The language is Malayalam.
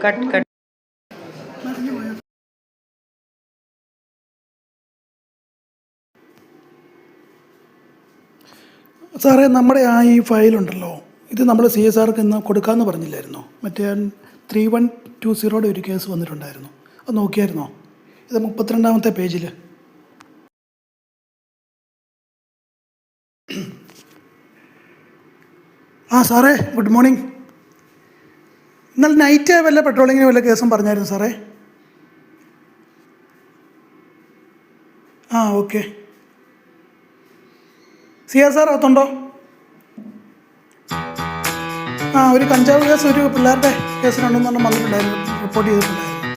Cut cut. സാറേ, നമ്മുടെ ഈ ഫയലുണ്ടല്ലോ, ഇത് നമ്മൾ CSRക്ക് ഇന്ന് കൊടുക്കാമെന്ന് പറഞ്ഞില്ലായിരുന്നോ? മറ്റേ 3120 ഒരു കേസ് വന്നിട്ടുണ്ടായിരുന്നു, അത് നോക്കിയായിരുന്നോ? ഇത് 32ാമത്തെ പേജിൽ. സാറേ, ഗുഡ് മോർണിംഗ്. ഇന്നലെ നൈറ്റ് വല്ല പെട്രോളിങ്ങിന് വല്ല കേസും പറഞ്ഞായിരുന്നു സാറേ? ഓക്കെ. CSR അകത്തുണ്ടോ? ഒരു കഞ്ചാവ് കേസ്, ഒരു പിള്ളേരുടെ കേസ് 2-3 വന്നിട്ടുണ്ടായിരുന്നു, റിപ്പോർട്ട് ചെയ്തിട്ടുണ്ടായിരുന്നു.